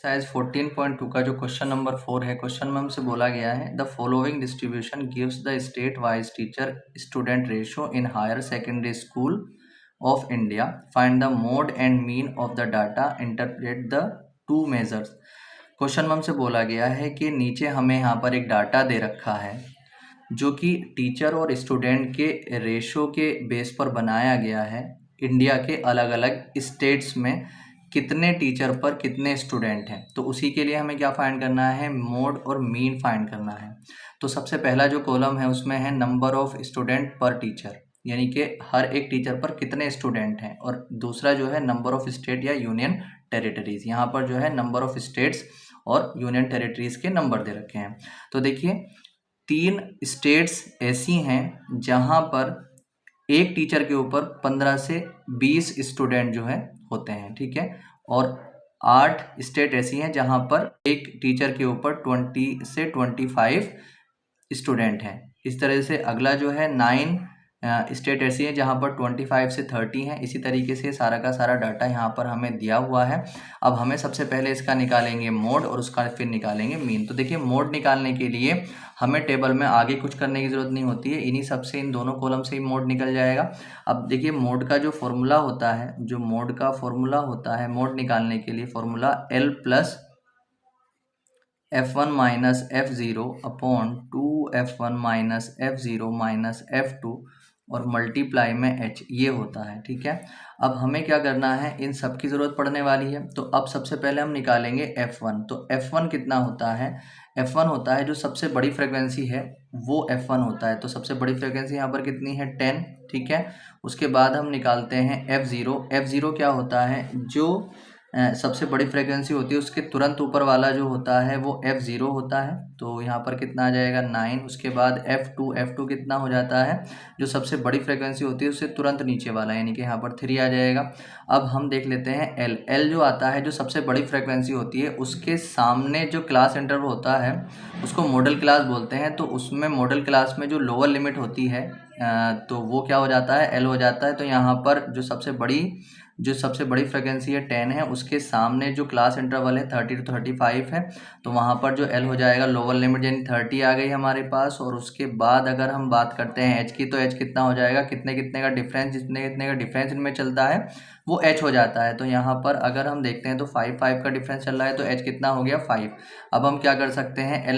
Exercise 14.2 का जो question number 4 है, क्वेश्चन में हमसे बोला गया है the following distribution gives the state wise teacher student ratio in higher secondary school of India, find the mode and mean of the data, interpret the two measures. Question में हमसे बोला गया है कि नीचे हमें यहाँ पर एक डाटा दे रखा है जो कि टीचर और स्टूडेंट के रेशो के बेस पर बनाया गया है। इंडिया के अलग अलग स्टेट्स में कितने टीचर पर कितने स्टूडेंट हैं, तो उसी के लिए हमें क्या फाइंड करना है, मोड और मीन फाइंड करना है। तो सबसे पहला जो कॉलम है उसमें है नंबर ऑफ स्टूडेंट पर टीचर, यानी कि हर एक टीचर पर कितने स्टूडेंट हैं, और दूसरा जो है नंबर ऑफ स्टेट या यूनियन टेरिटरीज। यहाँ पर जो है नंबर ऑफ स्टेट्स और यूनियन टेरिटरीज के नंबर दे रखे हैं। तो देखिए 3 स्टेट्स ऐसी हैं जहां पर एक टीचर के ऊपर 15 से 20 स्टूडेंट जो है होते हैं, ठीक है। और 8 स्टेट ऐसी हैं जहां पर एक टीचर के ऊपर 20 से 25 स्टूडेंट हैं। इस तरह से अगला जो है 9 स्टेट ऐसी है जहां पर 25 से 30 हैं। इसी तरीके से सारा का सारा डाटा यहाँ पर हमें दिया हुआ है। अब हमें सबसे पहले इसका निकालेंगे मोड और उसका फिर निकालेंगे मीन। तो देखिए मोड निकालने के लिए हमें टेबल में आगे कुछ करने की ज़रूरत नहीं होती है, इन्हीं सबसे इन दोनों कॉलम से ही मोड निकल जाएगा। अब देखिए मोड का जो फॉर्मूला होता है, जो मोड का फॉर्मूला होता है मोड निकालने के लिए, formula L plus F1 minus F0 upon 2F1 minus F0 minus F2 और मल्टीप्लाई में H, ये होता है, ठीक है। अब हमें क्या करना है, इन सब की ज़रूरत पड़ने वाली है। तो अब सबसे पहले हम निकालेंगे F1। तो F1 कितना होता है, F1 होता है जो सबसे बड़ी फ्रिक्वेंसी है वो F1 होता है। तो सबसे बड़ी फ्रिक्वेंसी यहाँ पर कितनी है, 10, ठीक है। उसके बाद हम निकालते हैं F0। F0 क्या होता है, जो सबसे बड़ी फ्रिक्वेंसी होती है उसके तुरंत ऊपर वाला जो होता है वो F0 होता है। तो यहाँ पर कितना आ जाएगा, 9। उसके बाद F2 कितना हो जाता है, जो सबसे बड़ी फ्रिक्वेंसी होती है उससे तुरंत नीचे वाला, यानी कि यहाँ पर 3 आ जाएगा। अब हम देख लेते हैं L जो आता है, जो सबसे बड़ी फ्रिक्वेंसी होती है उसके सामने जो क्लास इंटरवल होता है उसको मॉडल क्लास बोलते हैं। तो उसमें मॉडल क्लास में जो लोअर लिमिट होती है तो वो क्या हो जाता है, L हो जाता है। तो यहाँ पर जो सबसे बड़ी फ्रिक्वेंसी है 10 है, उसके सामने जो क्लास इंटरवल है 30 to 35 है, तो वहाँ पर जो L हो जाएगा लोअर लिमिट, यानी 30 आ गई हमारे पास। और उसके बाद अगर हम बात करते हैं H की, तो H कितना हो जाएगा, कितने कितने का डिफरेंस, जितने कितने का डिफरेंस इनमें चलता है वो H हो जाता है। तो यहाँ पर अगर हम देखते हैं तो 5 का डिफरेंस चल रहा है, तो H कितना हो गया, 5। अब हम क्या कर सकते हैं,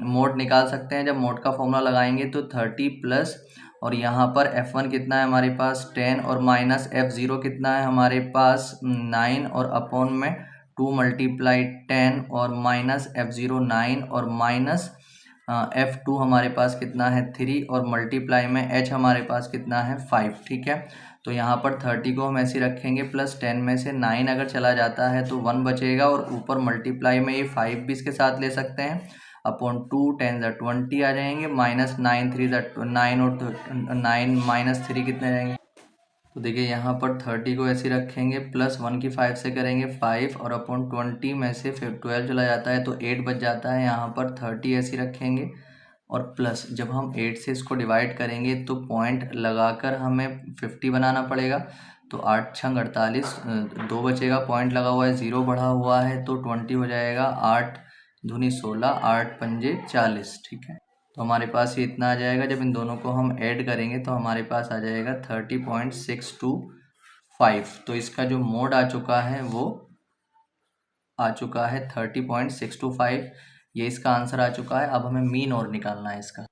मोड निकाल सकते हैं। जब मोड का फॉर्मूला लगाएंगे तो 30 प्लस, और यहाँ पर F1 कितना है हमारे पास 10, और माइनस F0 कितना है हमारे पास 9, और अपॉन में 2 मल्टीप्लाई 10 और माइनस F0 9, और माइनस F2 हमारे पास कितना है 3, और मल्टीप्लाई में H हमारे पास कितना है 5, ठीक है। तो यहाँ पर 30 को हम ऐसे रखेंगे, प्लस 10 में से 9 अगर चला जाता है तो 1 बचेगा, और ऊपर मल्टीप्लाई में ये 5 भी इसके साथ ले सकते हैं, अपॉन 2 10 20 आ जाएंगे, माइनस 9 3 9, और 9 माइनस 3 कितने रहेंगे। तो देखिए यहाँ पर 30 को ऐसे रखेंगे, प्लस 1 की 5 से करेंगे 5, और अपॉन 20 में से फिर 12 चला जाता है तो 8 बच जाता है। यहाँ पर 30 ऐसे रखेंगे, और प्लस जब हम 8 से इसको डिवाइड करेंगे तो पॉइंट लगाकर हमें 50 बनाना पड़ेगा। तो 8 छंग 48, 2 बचेगा, पॉइंट लगा हुआ है, 0 बढ़ा हुआ है, तो 20 हो जाएगा। 8 दूनी 16, 8 पंजे 40, ठीक है। तो हमारे पास ये इतना आ जाएगा। जब इन दोनों को हम ऐड करेंगे तो हमारे पास आ जाएगा 30.625। तो इसका जो मोड आ चुका है वो आ चुका है 30.625, ये इसका आंसर आ चुका है। अब हमें मीन और निकालना है इसका।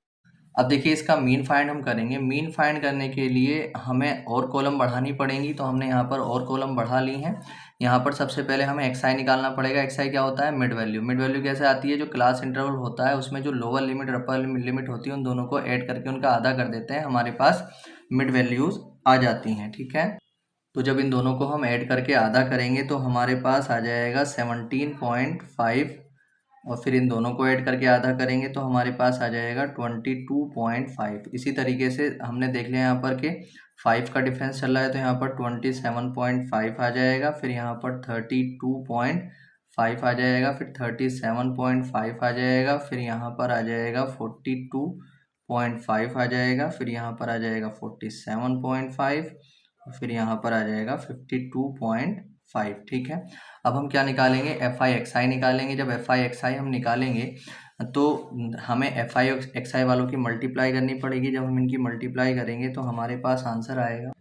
अब देखिए इसका मीन फाइंड हम करेंगे। मीन फाइंड करने के लिए हमें और कॉलम बढ़ानी पड़ेंगी, तो हमने यहाँ पर और कॉलम बढ़ा ली हैं। यहाँ पर सबसे पहले हमें एक्सआई निकालना पड़ेगा। एक्सआई क्या होता है, मिड वैल्यू। मिड वैल्यू कैसे आती है, जो क्लास इंटरवल होता है उसमें जो लोअर लिमिट और अपर लिमिट होती है उन दोनों को ऐड करके उनका आधा कर देते हैं, हमारे पास मिड वैल्यूज आ जाती हैं, ठीक है। तो जब इन दोनों को हम ऐड करके आधा करेंगे तो हमारे पास आ जाएगा 17.5, और फिर इन दोनों को ऐड करके आधा करेंगे तो हमारे पास आ जाएगा 22.5। इसी तरीके से हमने देख लिया यहाँ पर कि 5 का डिफरेंस चल रहा है, तो यहाँ पर 27.5 आ जाएगा, फिर यहाँ पर 32.5 आ जाएगा, फिर 37.5 आ जाएगा, फिर यहाँ पर आ जाएगा 42.5 आ जाएगा, फिर यहाँ पर आ जाएगा 47.5, फिर यहाँ पर आ जाएगा 52.5। 5, ठीक है। अब हम क्या निकालेंगे, एफ आई एक्स आई निकालेंगे। जब एफ आई एक्स आई हम निकालेंगे तो हमें एफ आई एक्स आई वालों की मल्टीप्लाई करनी पड़ेगी। जब हम इनकी मल्टीप्लाई करेंगे तो हमारे पास आंसर आएगा।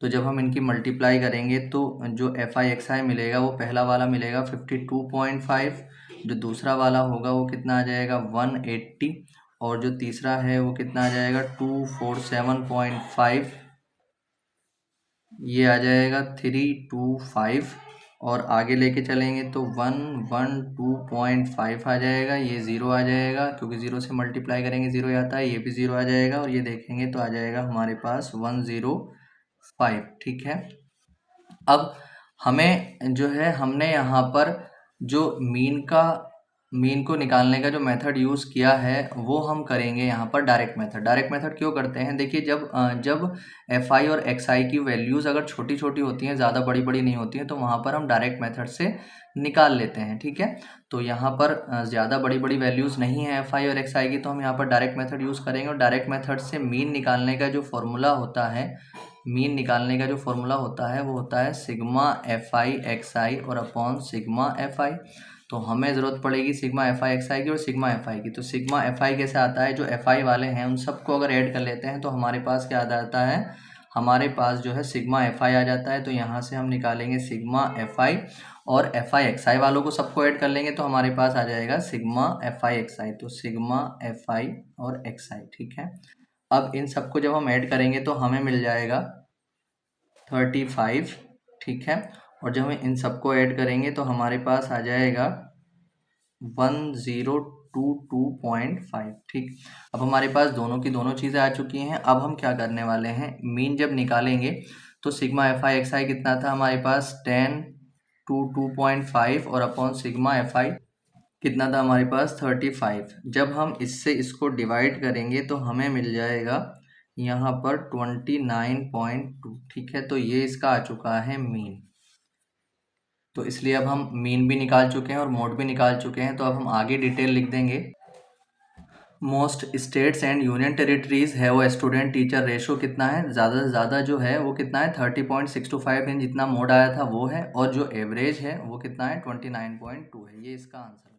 तो जब हम इनकी मल्टीप्लाई करेंगे तो जो एफ आई एक्स आई मिलेगा वो पहला वाला मिलेगा 52.5, जो दूसरा वाला होगा वो कितना आ जाएगा 180, और जो तीसरा है वो कितना आ जाएगा 247.5, ये आ जाएगा 325, और आगे लेके चलेंगे तो 112.5 आ जाएगा, ये ज़ीरो आ जाएगा क्योंकि ज़ीरो से मल्टीप्लाई करेंगे ज़ीरो आता है, ये भी ज़ीरो आ जाएगा, और ये देखेंगे तो आ जाएगा हमारे पास 105, ठीक है। अब हमें जो है हमने यहाँ पर जो मीन को निकालने का जो मेथड यूज़ किया है वो हम करेंगे यहाँ पर डायरेक्ट मेथड। डायरेक्ट मेथड क्यों करते हैं, देखिए जब एफ आई और एक्स आई की वैल्यूज़ अगर छोटी छोटी होती हैं, ज़्यादा बड़ी बड़ी नहीं होती हैं, तो वहाँ पर हम डायरेक्ट मेथड से निकाल लेते हैं, ठीक है। तो यहाँ पर ज़्यादा बड़ी बड़ी वैल्यूज़ नहीं है एफ आई और एक्स आई की, तो हम यहाँ पर डायरेक्ट मेथड यूज़ करेंगे। और डायरेक्ट मेथड से मीन निकालने का जो फॉर्मूला होता है, वो होता है सिग्मा एफ आई एक्स आई और अपॉन सिग्मा एफ आई। तो हमें ज़रूरत पड़ेगी सिग्मा एफ आई एक्स आई की और सिग्मा एफ आई की। तो सिग्मा एफ आई कैसे आता है, जो एफ आई वाले हैं उन सबको अगर ऐड कर लेते हैं तो हमारे पास क्या आ जाता है, हमारे पास जो है सिग्मा एफ आई आ जाता है। तो यहाँ से हम निकालेंगे सिग्मा एफ आई, और एफ आई एक्स आई वालों को सबको ऐड कर लेंगे तो हमारे पास आ जाएगा सिग्मा एफ आई एक्स आई। तो सिग्मा एफ आई और एक्स आई, ठीक है। अब इन सबको जब हम ऐड करेंगे तो हमें मिल जाएगा 35, ठीक है। और जब हम इन सबको ऐड करेंगे तो हमारे पास आ जाएगा 1022.5, ठीक। अब हमारे पास दोनों की दोनों चीज़ें आ चुकी हैं। अब हम क्या करने वाले हैं, मीन जब निकालेंगे तो सिग्मा एफ आई एक्स आई कितना था हमारे पास 1022.5, और अपॉन सिग्मा एफ आई कितना था हमारे पास 35। जब हम इससे इसको डिवाइड करेंगे तो हमें मिल जाएगा यहाँ पर 29.2, ठीक है। तो ये इसका आ चुका है मीन। तो इसलिए अब हम मीन भी निकाल चुके हैं और मोड भी निकाल चुके हैं। तो अब हम आगे डिटेल लिख देंगे। Most states and union territories है वो स्टूडेंट टीचर रेशो कितना है, ज़्यादा से ज़्यादा जो है वो कितना है 30.625, जितना मोड आया था वो है, और जो एवरेज है वो कितना है 29.2 है। ये इसका आंसर